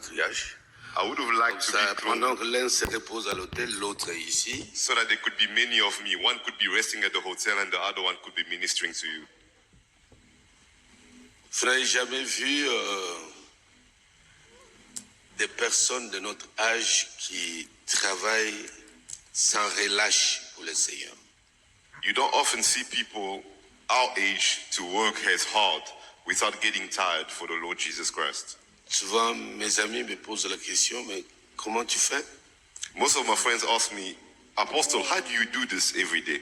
patriarche. I would have liked to Ça, be pendant cloned que l'un se repose à l'hôtel, l'autre est ici. so that there could be many of me. One could be resting at the hotel and the other one could be ministering to you. Vous n'avez jamais vu des personnes de notre âge qui travaillent sans relâche pour le Seigneur. You don't often see people our age to work as hard without getting tired for the Lord Jesus Christ. Souvent, mes amis me posent la question, mais comment tu fais? Most of my friends ask me, Apostle, how do you do this every day?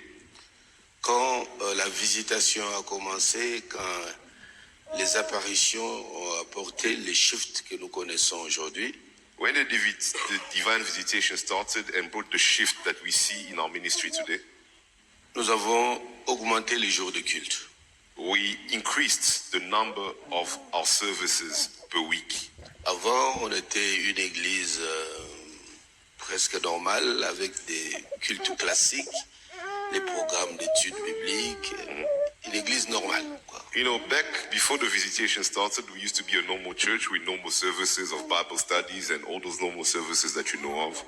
Quand la visitation a commencé, quand les apparitions ont apporté les shifts que nous connaissons aujourd'hui, When the divine visitation started and brought the shift that we see in our ministry today, nous avons augmenté les jours de culte. we increased the number of our services per week. Avant, on était une église presque normale avec des cultes classiques, les programmes d'études bibliques, une église normale, quoi. You know, back before the visitation started, we used to be a normal church with normal services of Bible studies and all those normal services that you know of.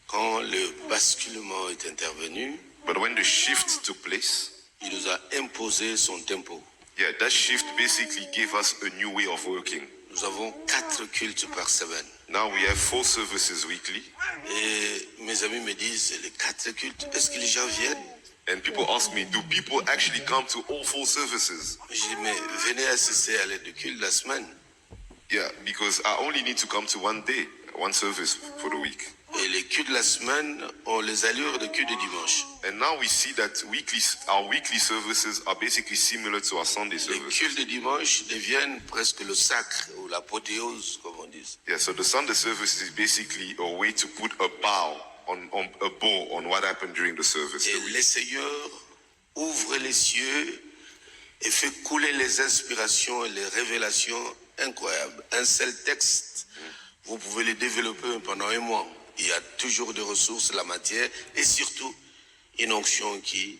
Quand le basculement est intervenu, But when the shift took place, il nous a imposé son tempo. yeah, that shift basically gave us a new way of working. Nous avons 4 cultes par semaine. Now we have 4 services weekly. Et mes amis me disent, les 4 cultes, est-ce que les gens viennent? And people ask me, do people actually come to all 4 services? Je dis, mais venez assister à l'aide de culte la semaine. Yeah, because I only need to come to one day, one service for the week. Et les cultes de la semaine ont les allures de culte de dimanche. And now we see that our weekly services are basically similar to our Sunday Les services. cultes de dimanche deviennent presque le sacre ou l'apothéose, comme on dit. Yeah, so the Sunday service is basically a way to put a bow on what happened during the service. Et le Seigneur ouvre les cieux et fait couler les inspirations et les révélations incroyables. Un seul texte, vous pouvez le développer pendant un mois. Il y a toujours des ressources, la matière et surtout une onction qui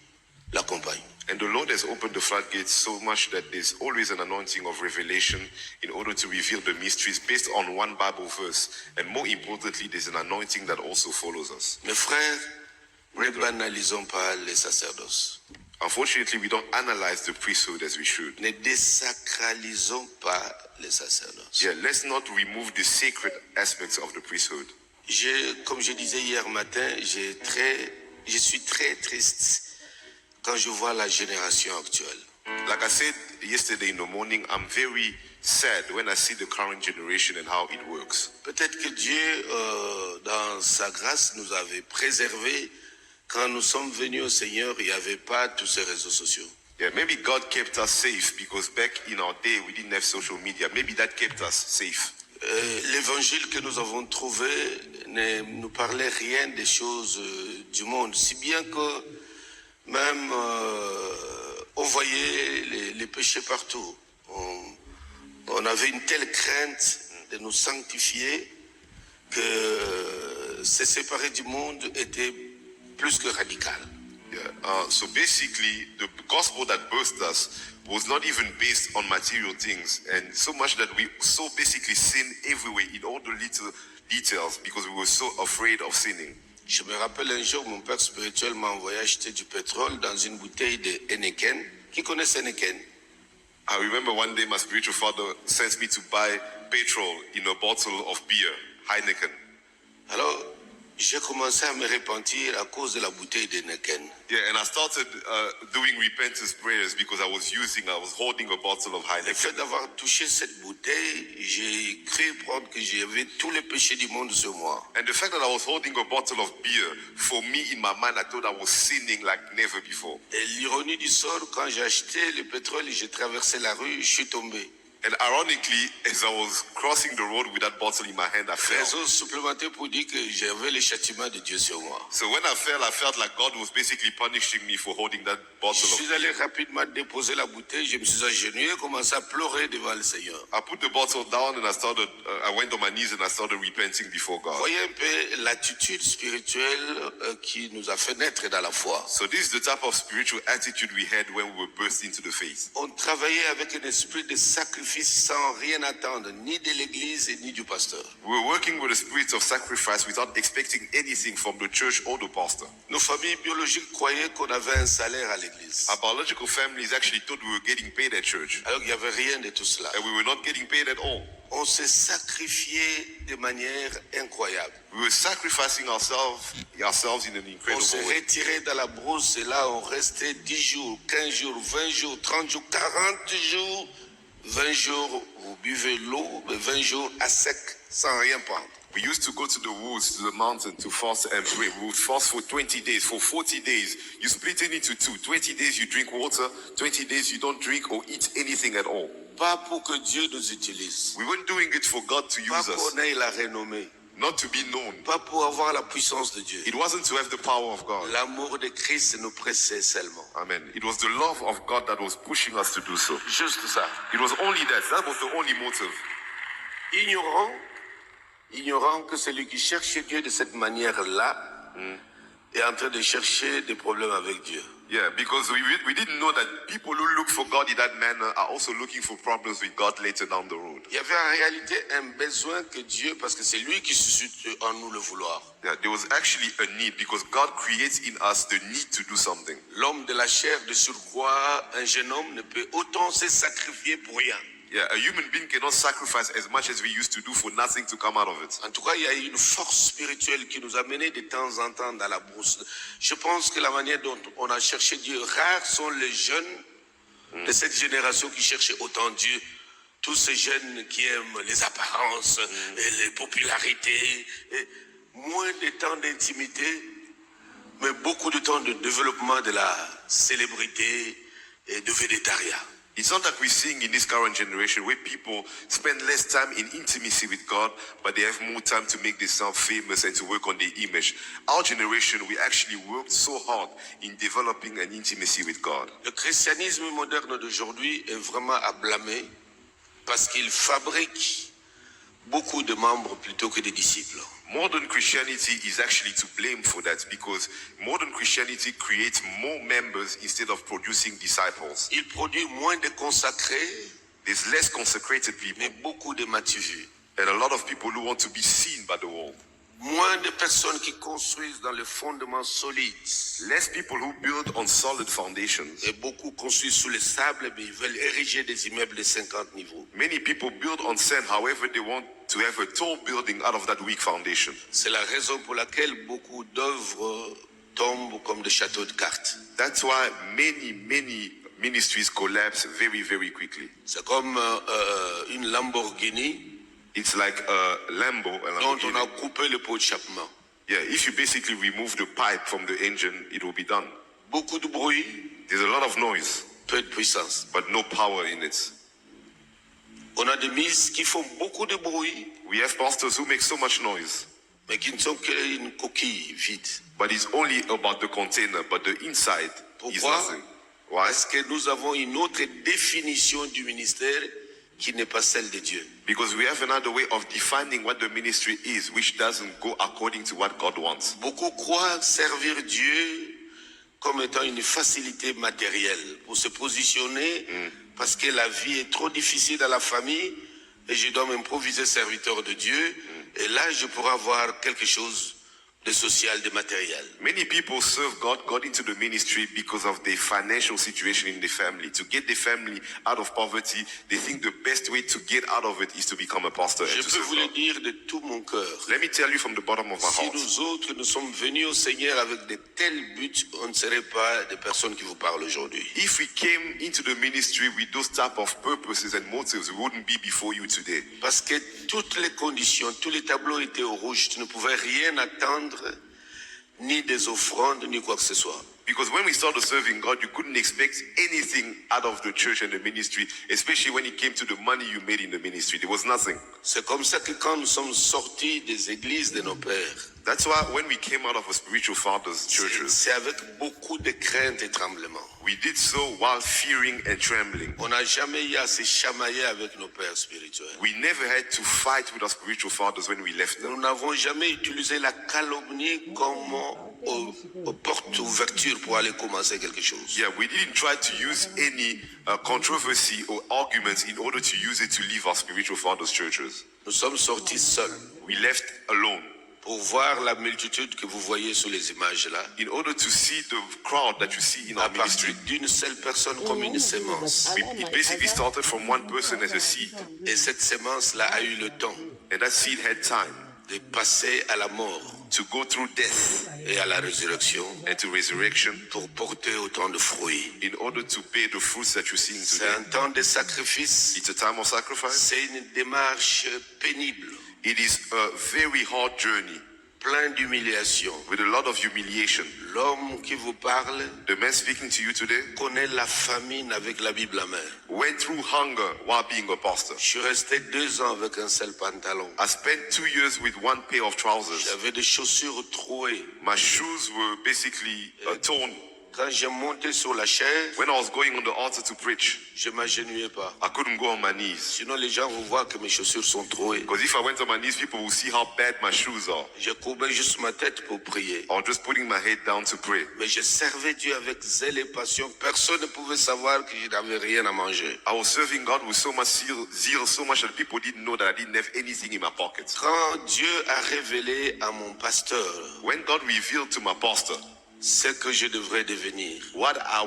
l'accompagne. And the Lord has opened the floodgates so much that there's always an anointing of revelation in order to reveal the mysteries based on one Bible verse. And more importantly, there's an anointing that also follows us. Mes frères, ne banalisons pas les sacerdoces. Unfortunately, we don't analyze the priesthood as we should. Ne désacralisons pas les sacerdoces. Yeah, let's not remove the sacred aspects of the priesthood. Comme je disais hier matin, je suis très triste quand je vois la génération actuelle. Like I said yesterday in the morning, I'm very sad when I see the current generation and how it works. Peut-être que Dieu, dans sa grâce, nous avait préservés. Quand nous sommes venus au Seigneur, il n'y avait pas tous ces réseaux sociaux. Yeah, maybe God kept us safe because back in our day we didn't have social media. Maybe that kept us safe. L'évangile que nous avons trouvé ne nous parlait rien des choses du monde, si bien que même on voyait les péchés partout. On avait une telle crainte de nous sanctifier que se séparer du monde était plus que radical. Yeah. So basically, the gospel that birthed us was not even based on material things, and so much that we so basically sin everywhere in all the little details because we were so afraid of sinning. Je me rappelle un jour, mon père spirituel m'a envoyé acheter du pétrole dans une bouteille de Heineken. Qui connaît Heineken? I remember one day my spiritual father sent me to buy petrol in a bottle of beer, Heineken. Alors, j'ai commencé à me repentir à cause de la bouteille de Heineken. Yeah, and I started doing repentance prayers because I was holding a bottle of Le Heineken. fait d'avoir touché cette bouteille, j'ai cru prendre que j'avais tous les péchés du monde sur moi. And the fact that I was holding a bottle of beer, for me in my mind, I thought I was sinning like never before. Et l'ironie du sort, quand j'ai acheté le pétrole et j'ai traversé la rue, je suis tombé. And ironically, as I was crossing the road with that bottle in my hand, I fell. Raison supplémentaire pour dire que j'avais le châtiment de Dieu sur moi. So when I fell, I felt like God was basically punishing me for holding that Je bottle of suis allé rapidement déposer la bouteille, je me suis agenouillé, commencé à pleurer devant le Seigneur. I put the bottle down and I went on my knees and I started repenting before God. Voyez un peu l'attitude spirituelle qui nous a fait naître dans la foi. So this is the type of spiritual attitude we had when we were birthed into the faith. On travaillait avec un esprit de sacrifice sacrifice sans rien attendre, ni de l'église ni du pasteur. We were working with a spirit of sacrifice without expecting anything from the church or the pastor. Nos familles biologiques croyaient qu'on avait un salaire à l'église. Our biological families actually thought we were getting paid at church, Alors qu'il n'y avait rien de tout cela. and we were not getting paid at all. On s'est sacrifié de manière incroyable. We were sacrificing ourselves in an On incredible s'est way. retiré dans la brousse et là on restait 10 jours, 15 jours, 20 jours, 30 jours, 40 jours, 20 jours, vous buvez l'eau, mais 20 jours à sec sans rien prendre. We used to go to the woods, to the mountain to fast and pray. We would fast for 20 days. For 40 days, you split it into two. 20 days you drink water, 20 days you don't drink or eat anything at all. Pas pour que Dieu nous utilise, We weren't doing it for God to pas use pour us, qu'on ait la renommée, not to be known. pas pour avoir la puissance de Dieu. It wasn't to have the power of God. L'amour de Christ nous pressait seulement. Amen. It was the love of God that was pushing us to do so. Juste ça. It was only that. That was the only motive. Ignorant que celui qui cherche Dieu de cette manière-là est en train de chercher des problèmes avec Dieu. Yeah, because we didn't know that people who look for God in that manner are also looking for problems with God later down the road. Il y avait en réalité un besoin que Dieu, parce que c'est lui qui suscite en nous le vouloir. Yeah, there was actually a need because God creates in us the need to do something. L'homme de la chair, de surcroît, un jeune homme ne peut autant se sacrifier pour rien. Yeah, a human being cannot sacrifice as much as we used to do for nothing to come out of it. En tout cas, il y a une force spirituelle qui nous a menés de temps en temps dans la brousse. Je pense que la manière dont on a cherché Dieu, rares sont les jeunes de cette génération qui cherchent autant Dieu. Tous ces jeunes qui aiment les apparences, et les popularités, et moins de temps d'intimité, mais beaucoup de temps de développement de la célébrité et de végétariat. It's not that we're seeing in this current generation where people spend less time in intimacy with God, but they have more time to make themselves famous and to work on their image. Our generation, we actually worked so hard in developing an intimacy with God. Le christianisme moderne d'aujourd'hui est vraiment à blâmer parce qu'il fabrique beaucoup de membres plutôt que des disciples. Modern Christianity is actually to blame for that because modern Christianity creates more members instead of producing disciples. Il produit moins de consacrés, There's less consecrated people mais beaucoup de matus. and a lot of people who want to be seen by the world. Moins de personnes qui construisent dans le fondement solide. Less people who build on solid foundations. Et beaucoup construisent sous le sable, mais ils veulent ériger des immeubles de 50 niveaux. Many people build on sand, however they want to have a tall building out of that weak foundation. C'est la raison pour laquelle beaucoup d'œuvres tombent comme des châteaux de cartes. That's why many ministries collapse very, very quickly. C'est comme une Lamborghini It's like a Lambo. dont on a coupé le pot d'échappement. Yeah, if you basically remove the pipe from the engine, it will be done. Beaucoup de bruit, There's a lot of noise, peu de puissance. but no power in it. On a des mises qui font beaucoup de bruit, We have pastors who make so much noise, mais qui ne sont qu'une coquille vide. but it's only about the container, but the inside is Pourquoi? nothing. Why? Parce que nous avons une autre définition du ministère qui n'est pas celle de Dieu. Because we have another way of defining what the ministry is, which doesn't go according to what God wants. Beaucoup croient servir Dieu comme étant une facilité matérielle pour se positionner parce que la vie est trop difficile dans la famille et je dois m'improviser serviteur de Dieu et là je pourrai avoir quelque chose de social, de matériel. Many people serve God into the ministry because of their financial situation in the family. To get the family out of poverty, they think the best way to get out of it is to become a pastor Je and to peux serve vous le God. dire de tout mon cœur. Let me tell you from the bottom of my Si heart. nous autres, nous sommes venus au Seigneur avec de tels buts, on ne serait pas des personnes qui vous parlent aujourd'hui. If we came into the ministry with those type of purposes and motives, we wouldn't be before you today. Parce que toutes les conditions, tous les tableaux étaient au rouge. Tu ne pouvais rien attendre, ni des offrandes, ni quoi que ce soit. Because when we started serving God, you couldn't expect anything out of the church and the ministry, especially when it came to the money you made in the ministry. There was nothing. C'est comme ça que quand nous sommes sortis des églises de nos pères, That's why when we came out of our spiritual fathers' churches, C'est avec beaucoup de crainte et tremblement. we did so while fearing and trembling. On n'a jamais eu à se chamailler avec nos pères spirituels. We never had to fight with our spiritual fathers when we left them. Nous n'avons jamais utilisé la calomnie comme porte ouverture pour aller commencer quelque chose. Yeah, we didn't try to use any controversy or arguments in order to use it to leave our spiritual fathers' churches. Nous sommes sortis seuls We left alone pour voir la multitude que vous voyez sur les images là. in order to see the crowd that you see in À our ministry. partir d'une seule personne comme une sémence. It basically started from one person as a seed, Et cette sémence-là a eu le temps and that seed had time de passer à la mort to go through death et à la résurrection and to resurrection pour porter autant de fruits. in order to bear the fruits that you're seeing C'est today. un temps de sacrifice. It's a time of sacrifice. C'est une démarche pénible, It is a very hard journey plein d'humiliation. with a lot of humiliation. L'homme qui vous parle The man speaking to you today connaît la famine avec la Bible à main. went through hunger while being a pastor. Je suis resté 2 ans avec un seul pantalon. I spent 2 years with one pair of trousers. J'avais des chaussures trouées. My shoes were basically torn. Quand j'ai monté sur la chaise, When I was going on the altar to preach, je ne m'agenouillais pas. I couldn't go on my knees. Sinon, les gens vont voir que mes chaussures sont trouées. Because if I went on my knees, people will see how bad my shoes are. Je courbais juste ma tête pour prier. Or just putting my head down to pray. Mais je servais Dieu avec zèle et passion. Personne ne pouvait savoir que je n'avais rien à manger. I was serving God with so much zeal, so much that people didn't know that I didn't have anything in my pocket. Quand Dieu a révélé à mon pasteur When God revealed to my pastor ce que je devrais devenir, what I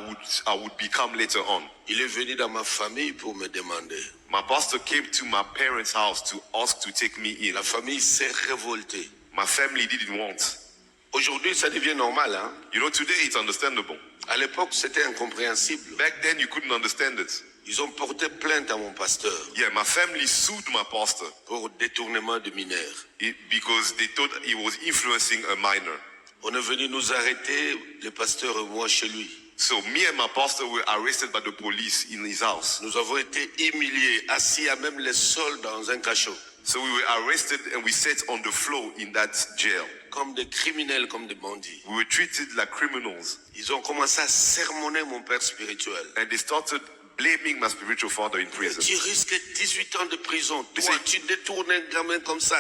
would become later on, il est venu dans ma famille pour me demander. my pastor came to my parents' house to ask to take me in. La famille s'est révoltée. My family didn't want. Aujourd'hui, ça devient normal. Hein? You know, today it's understandable. À l'époque, c'était incompréhensible. Back then, you couldn't understand it. Ils ont porté plainte à mon pasteur Yeah, my family sued my pastor pour détournement de mineurs. because they thought he was influencing a minor. On est venu nous arrêter, le pasteur et moi, chez lui. So me and my pastor were arrested by the police in his house. Nous avons été humiliés, assis à même le sol dans un cachot, So we were arrested and we sat on the floor in that jail. comme des criminels, comme des bandits. We were treated like criminals. Ils ont commencé à sermonner mon père spirituel. And they started blaming my spiritual father in prison. Tu risques 18 ans de prison. Toi, C'est- tu détournes un gamin comme ça.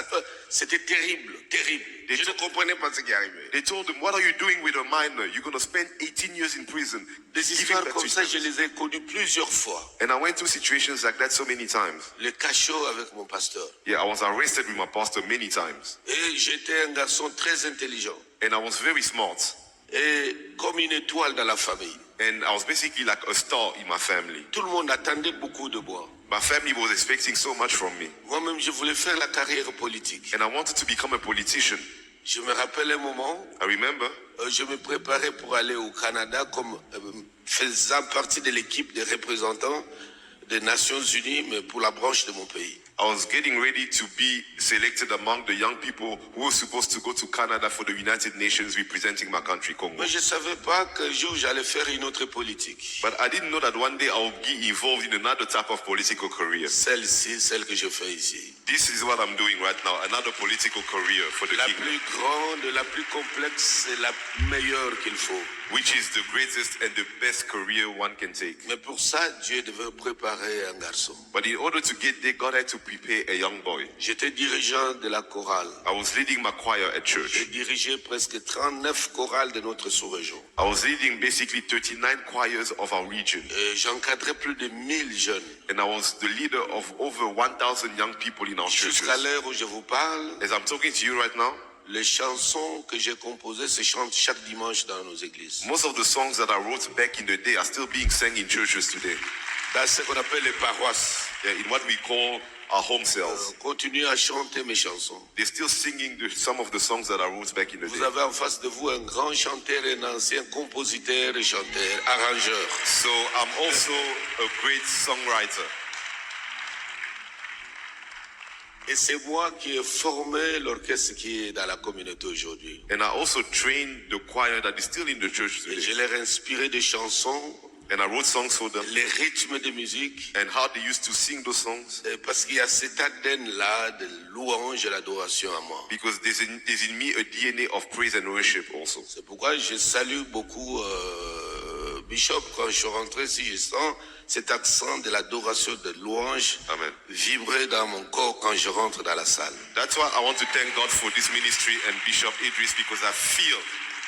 C'était terrible, terrible. Je ne comprenais pas ce qui arrivait. They told him, what are you doing with a minor? You're going to spend 18 years in prison. Des Giving histoires that comme to ça, him. je les ai connues plusieurs fois. And I went through situations like that so many times. Le cachot avec mon pasteur. Yeah, I was arrested with my pastor many times. Et j'étais un garçon très intelligent. And I was very smart. Et comme une étoile dans la famille. And I was basically like a star in my family. Tout le monde attendait beaucoup de moi. My family was expecting so much from me. Moi-même, je voulais faire la carrière politique. And I wanted to become a politician. Je me rappelle un moment, I remember je me préparais pour aller au Canada comme faisant partie de l'équipe des représentants des Nations Unies, mais pour la branche de mon pays. I was getting ready to be selected among the young people who were supposed to go to Canada for the United Nations representing my country, Congo. Mais je ne savais pas qu'un jour j'allais faire une autre politique. But I didn't know that one day I would be involved in another type of political career. Celle-ci, celle que je fais ici. This is what I'm doing right now, another political career for the La kingdom, plus grande, la plus complexe et la meilleure qu'il faut. which is the greatest and the best career one can take. Mais pour ça, Dieu devait préparer un garçon. But in order to get there, God had to prepare a young boy. J'étais dirigeant de la chorale. I was leading my choir at J'ai church. dirigé presque 39 chorales de notre sous-région. I was leading basically 39 choirs of our region. Et j'encadrais plus de 1000 jeunes. And I was the leader of over 1,000 young people in our churches. Jusqu'à l'heure où je vous parle, As I'm talking to you right now, les chansons que j'ai composées se chantent chaque dimanche dans nos églises. most of the songs that I wrote back in the day are still being sang in churches today. Dans ce qu'on appelle les paroisses. Yeah, in what we call our home cells. On continue à chanter mes chansons. They're still singing some of the songs that I wrote back in the Vous day. avez en face de vous un grand chanteur, un ancien compositeur et chanteur, arrangeur. So I'm also a great songwriter. Et c'est moi qui ai formé l'orchestre qui est dans la communauté aujourd'hui. And I also trained the choir that is still in the church Et today. je leur ai inspiré des chansons And I wrote songs for them les rythmes de musique, and how they used to sing those songs. parce qu'il y a cet ADN-là de louange et l'adoration à moi. Because there's in me a DNA of praise and worship also. C'est pourquoi je salue beaucoup Bishop. Quand je suis rentré ici, je sens cet accent de l'adoration, de louange Amen. vibrer dans mon corps quand je rentre dans la salle. That's why I want to thank God for this ministry and Bishop Idris, because I feel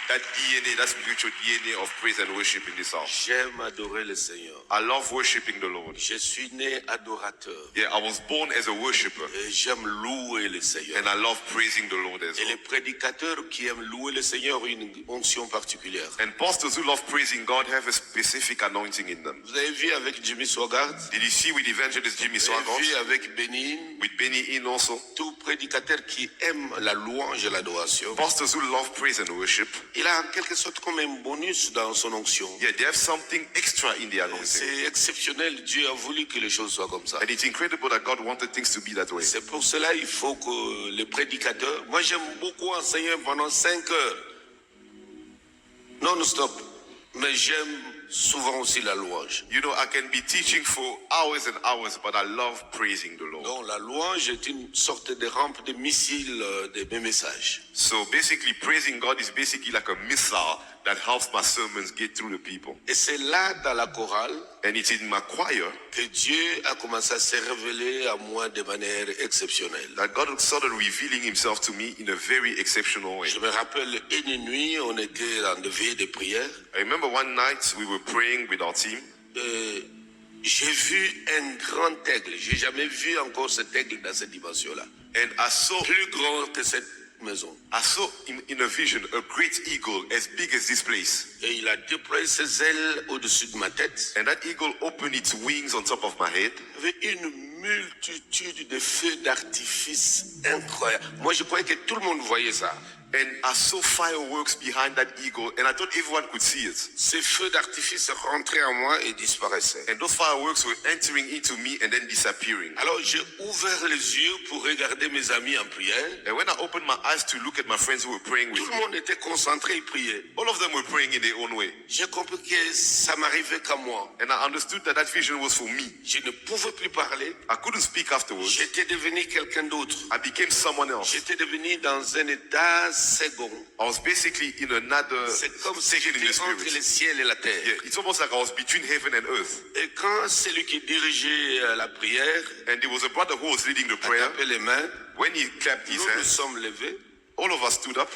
that DNA, that spiritual DNA of praise and worship in this house. J'aime adorer le Seigneur. I love worshiping the Lord. Je suis né adorateur. Yeah, I was born as a worshiper, Et j'aime louer le Seigneur. and I love praising the Lord as Et well. les prédicateurs qui aiment louer le Seigneur ont une onction particulière. And pastors who love praising God have a specific anointing in them. Vous avez vu avec Jimmy Swaggart, Did you see with evangelist Jimmy vous avez vu Swaggart, avec Benin, with Benny Hinn also? tout prédicateur qui aime la louange et l'adoration, Pastors who love praise and worship, il a en quelque sorte comme un bonus dans son onction. yeah, they have something extra in the anointing. C'est exceptionnel. Dieu a voulu que les choses soient comme ça. And it's incredible that God wanted things to be that way. C'est pour cela qu'il faut que les prédicateurs... Moi, j'aime beaucoup enseigner pendant 5 heures. Non-stop. Mais j'aime souvent aussi la louange. You know, I can be teaching for hours and hours, but I love praising the Lord. Donc, la louange est une sorte de rampe de missile de mes messages. So basically, praising God is basically like a missile that helps my sermons get through the people. Et c'est là, dans la chorale, And it's in my choir que Dieu a commencé à se révéler à moi de manière exceptionnelle. that God started revealing himself to me in a very exceptional way. Je me rappelle, une nuit, on était dans des veillées de prière. I remember one night we were praying with our team, J'ai vu un grand aigle. J'ai jamais vu encore cet aigle dans cette dimension-là. and I saw Plus grand que cette maison. in a vision a great eagle as big as this place. Et il a déployé ses ailes au-dessus de ma tête. And that eagle opened its wings on top of my head. Il y avait une multitude de feux d'artifice incroyables. Moi, je croyais que tout le monde voyait ça. And I saw fireworks behind that eagle, and I thought everyone could see it. Ces feux d'artifice rentraient en moi et disparaissaient. And those fireworks were entering into me and then disappearing. Alors, j'ai ouvert les yeux pour regarder mes amis en prière. And when I opened my eyes to look at my friends who were praying with Tout le me, monde était concentré et priait. all of them were praying in their own way. J'ai compris que ça m'arrivait qu'à moi. And I understood that that vision was for me. Je ne pouvais plus parler. I couldn't speak afterwards. J'étais devenu quelqu'un d'autre. I became someone else. J'étais devenu dans un état second. I was basically in another C'est comme si station in j'étais the entre spirit. le ciel et la terre. Yeah, it's almost like I was between heaven and earth. Et quand celui qui dirigeait la prière And there was a brother who was leading the a prayer. tapé les mains, When he clapped his nous nous hands, sommes levés. all of us stood up.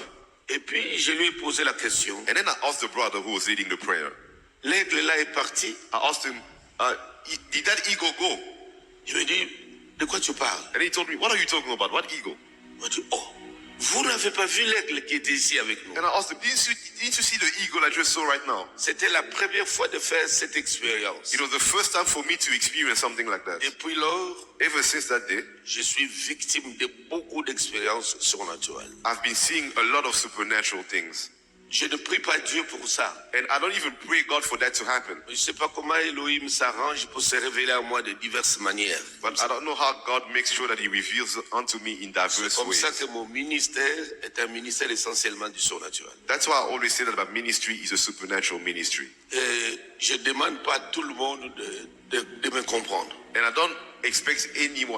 Et puis je lui ai posé la question. And then I asked the brother who was leading the prayer. L'aigle là est parti. I asked him, did that eagle go? Je lui ai dit, de quoi tu parles? And he told me, what are you talking about? What eagle? Il m'a dit, oh, vous n'avez pas vu l'aigle qui était ici avec nous? And I asked him, didn't you see the eagle I just saw right now? C'était la première fois de faire cette expérience. It was the first time for me to experience something like that. Depuis lors, Ever since that day, je suis victime de beaucoup d'expériences surnaturelles. I've been seeing a lot of supernatural things. Je ne prie pas Dieu pour ça. And I don't even pray God for that to happen. Je ne sais pas comment Elohim s'arrange pour se révéler à moi de diverses manières. But I don't know how God makes sure that he reveals unto me in C'est diverse comme ways. ça que mon ministère est un ministère essentiellement du surnaturel. That's why I always say that my ministry is a supernatural ministry. Et je ne demande pas à tout le monde de me comprendre. And I don't expect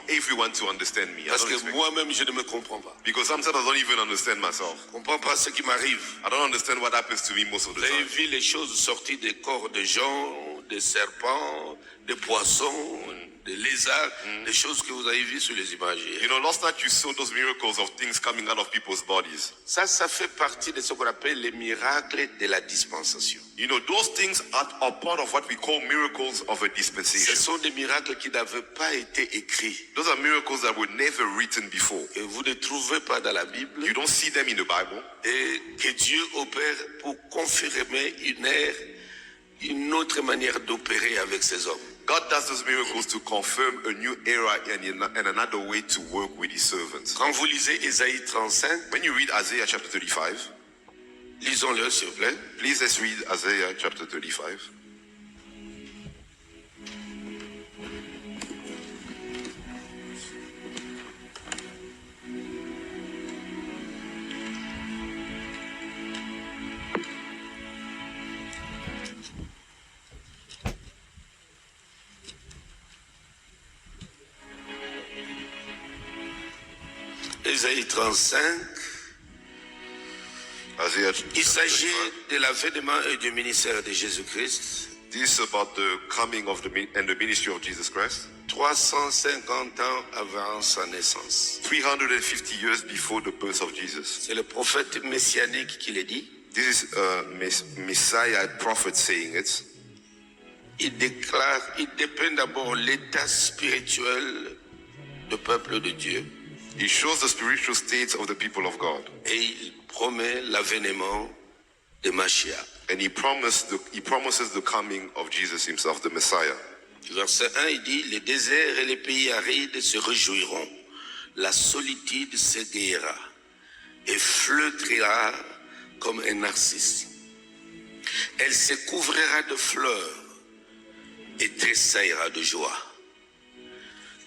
everyone to understand me. I Parce don't que expect, moi-même, je ne me comprends pas. because sometimes I don't even understand myself. Je ne comprends pas ce qui m'arrive. I don't understand what happens to me most of the Vous avez time. vu les choses sorties des corps de gens, des serpents, des poissons, des lézards, des choses que vous avez vues sur les images. You know, last night you saw those miracles of things coming out of people's bodies. Ça fait partie de ce qu'on appelle les miracles de la dispensation. You know, those things are part of what we call miracles of a Ce dispensation. sont des miracles qui n'avaient pas été écrits. Those are miracles that were never written before. Et vous ne trouvez pas dans la Bible. You don't see them in the Bible. Et que Dieu opère pour confirmer une autre manière d'opérer avec ses hommes. God does those miracles to confirm a new era and another way to work with his servants. Quand vous lisez Ésaïe 35, When you read Isaiah chapter 35, lisons-le s'il vous plaît. please let's read Isaiah chapter 35. Ésaïe 35, Isaiah il s'agit 35. de l'avènement et du ministère de Jésus-Christ. This is about the coming of and the ministry of Jesus Christ. 350 ans avant sa naissance. 350 years before the birth of Jesus. C'est le prophète messianique qui le dit. This is a Messiah prophet saying it. Il dépeint d'abord l'état spirituel du peuple de Dieu. He shows the spiritual state of the people of God. Et il promet l'avènement de Mashiach. And he promises the coming of Jesus himself, the Messiah. Verset 1, il dit, les déserts et les pays arides se réjouiront. La solitude s'égayera et flétrira comme un narcisse. Elle se couvrira de fleurs et tressaillera de joie.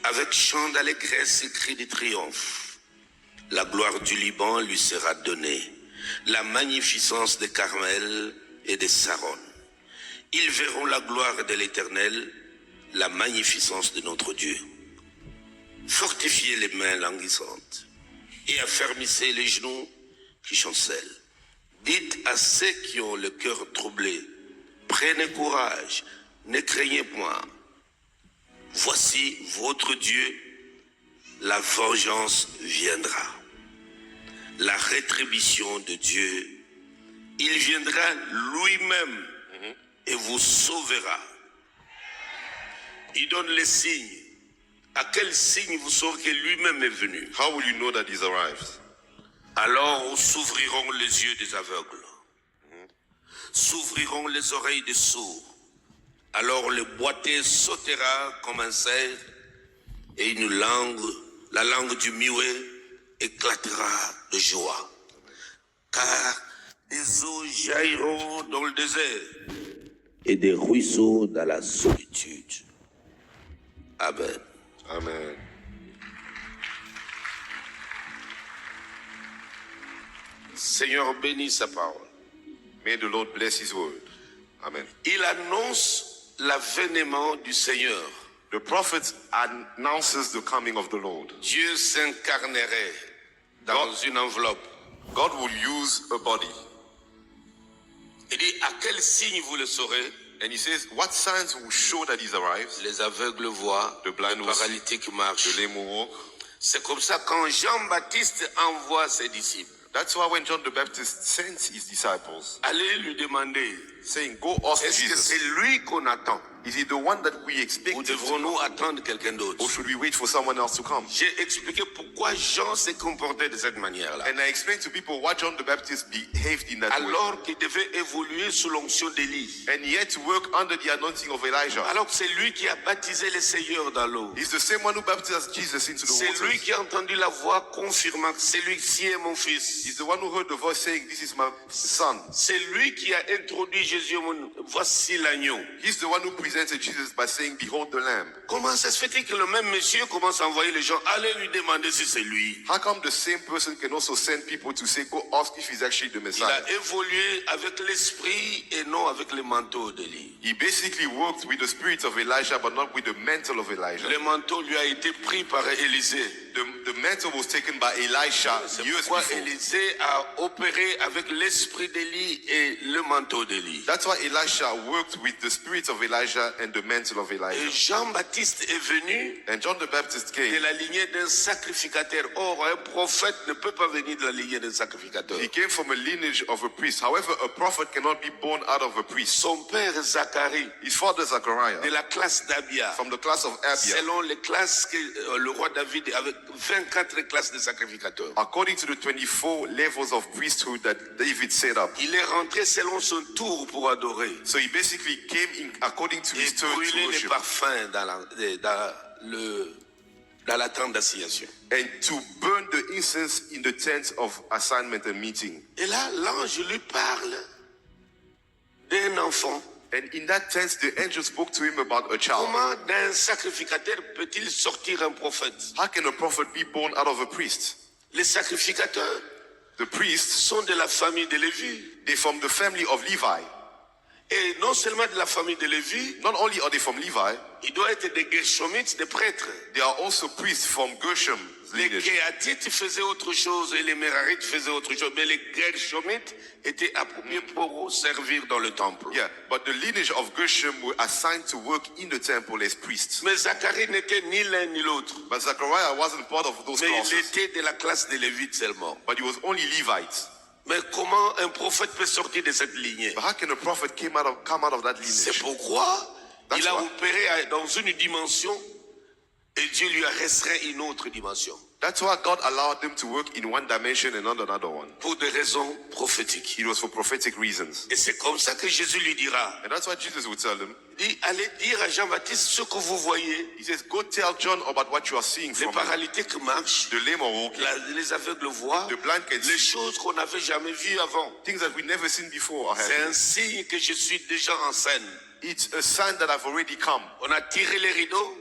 Avec chant d'allégresse et cri de triomphe, la gloire du Liban lui sera donnée, la magnificence de Carmel et de Saron. Ils verront la gloire de l'Éternel, la magnificence de notre Dieu. Fortifiez les mains languissantes et affermissez les genoux qui chancellent. Dites à ceux qui ont le cœur troublé, prenez courage, ne craignez point. Voici votre Dieu, la vengeance viendra. La rétribution de Dieu, il viendra lui-même et vous sauvera. Il donne les signes. À quel signe vous saurez que lui-même est venu? How will you know that he's arrived? Alors s'ouvriront les yeux des aveugles, s'ouvriront les oreilles des sourds. Alors le boiteux sautera comme un cerf et la langue du muet éclatera de joie. Car des eaux jailliront dans le désert et des ruisseaux dans la solitude. Amen. Amen. Seigneur, bénis sa parole. May the Lord bless his word. Amen. Il annonce l'avènement du Seigneur. The prophet announces the coming of the Lord. Dieu s'incarnerait dans une enveloppe. God will use a body. Il dit, à quel signe vous le saurez? And he says, what signs will show that he's arrived? Les aveugles voient, The blind les will see, paralytiques marchent. the lame will walk. C'est comme ça quand Jean-Baptiste envoie ses disciples. That's why when John the Baptist sent his disciples, Allez lui demander, saying, go ask est-ce que Jesus, c'est lui qu'on attend? is he the one that we Ou expect, devrons-nous attendre quelqu'un d'autre? or should we wait for someone else to come? J'ai expliqué pourquoi Jean s'est comporté de cette manière-là. And I explained to people why John the Baptist behaved in that way. Alors qu'il devait évoluer sous l'onction d'Élie. And he had to work under the anointing of Elijah. Alors que c'est lui qui a baptisé les seigneurs dans l'eau. He's the same one who baptized Jesus into the C'est lui waters. qui a entendu la voix confirmant que c'est lui-ci est mon fils. He's the one who heard the voice saying, this is my son. C'est lui qui a introduit Jésus au monde. Voici l'agneau. He's the one who presented Jesus by saying, behold the lamb. Comment ça se fait-il que le même monsieur commence à envoyer les gens? Allez lui demander si c'est lui. How come the same person can also send people to say, go ask if he's actually the Il Messiah? a évolué avec l'esprit et non avec le manteau d'Élie. He basically worked with the spirit of Elijah, but not with the mantle of Elijah. Le manteau lui a été pris par Élisée. The mantle was taken by Elisha C'est years pourquoi before. Élisée a opéré avec l'esprit d'Élie et le manteau d'Élie. That's why Elisha worked with the spirit of Elijah and the mantle of Et Elijah. Jean-Baptiste est venu And John the Baptist de came. la lignée d'un sacrificateur. Or, un prophète ne peut pas venir de la lignée d'un sacrificateur. He came from a lineage of a priest. However, a prophet cannot be born out of a priest. Son père Zacharie, His father de Zachariah, la classe d'Abia, from the class of Abia, selon les classes que le roi David avec 24 classes de sacrificateurs. according to the 24 levels of priesthood that David set up. Il est rentré selon son tour pour adorer So he basically came in according to et his turn to brûler les worship parfums dans la tente d'assignation. and to burn the incense in the tent of assignment and meeting. Et là, l'ange lui parle d'un enfant. And in that tent, the angel spoke to him about a child. Comment d'un sacrificateur peut-il sortir un prophète? How can a prophet be born out of a priest? Les sacrificateurs The priests, sont de la famille de Lévi. they're from the family of Levi. Et non seulement de la famille de Lévi, Not only are they from Levi, il doit être des Gershomites, des prêtres. they are also priests from Gershom. Les lineage. Kéatites faisaient autre chose et les Mérarites faisaient autre chose. Mais les Gershomites étaient appropriés pour servir dans le temple. Yeah, but the lineage of Gershom were assigned to work in the temple as priests. Mais Zacharie n'était ni l'un ni l'autre. But Zechariah wasn't part of those Mais il classes, était de la classe des Lévites seulement. but he was only Levite. Mais comment un prophète peut sortir de cette lignée? But how can a prophet come out of that C'est lineage? pourquoi That's il a why. opéré dans une dimension et Dieu lui a restreint une autre dimension. That's why God allowed them to work in one dimension and not another one. Pour des raisons prophétiques. It was for prophetic reasons. Et c'est comme ça que Jésus lui dira. And that's why Jesus would tell them, Il dit, allez dire à Jean-Baptiste ce que vous voyez. he says, go tell John about what you are seeing Les from me. paralytiques marchent, The lame are walking, les aveugles voient, the blind can les see, choses qu'on n'avait jamais vues avant. things that we've never seen before are C'est happening. un signe que je suis déjà en scène. It's a sign that I've already come. On a tiré les rideaux.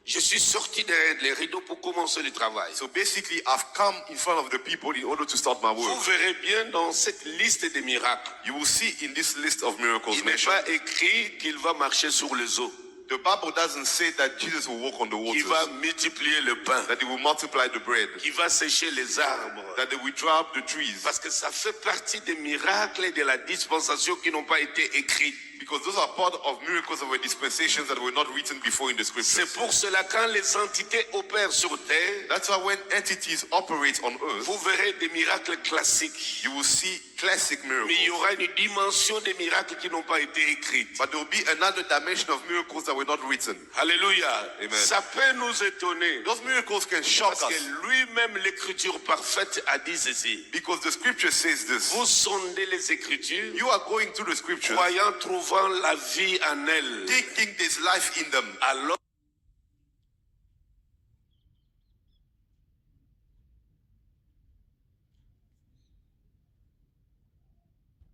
Je suis sorti derrière les rideaux pour commencer le travail. So basically, I've come in front of the people in order to start my Vous work. verrez bien dans cette liste des miracles. You will see in this list of miracles Il n'est mentioned, pas écrit qu'il va marcher sur les eaux, the Bible doesn't say that Jesus will walk on the qu'il va waters, multiplier le pain, that he will multiply the bread, qu'il va sécher les arbres. that they will dry up the trees. Parce que ça fait partie des miracles et de la dispensation qui n'ont pas été écrits. Because those are part of miracles of dispensations that were not written before in the C'est scriptures. pour cela quand les entités opèrent sur terre, That's why when entities operate on earth, vous verrez des miracles classiques. you will see classic Mais il y miracles. aura une dimension des miracles qui n'ont pas été écrites. But there will be another dimension of miracles that were not written. Alléluia. Amen. Ça peut nous étonner. Those miracles can shock Parce que us lui-même, l'écriture parfaite a dit ceci. because the scripture says this. Vous sondez les écritures, You are going through the scriptures, croyant, trouvant la vie en elles. thinking there's life in them. Alors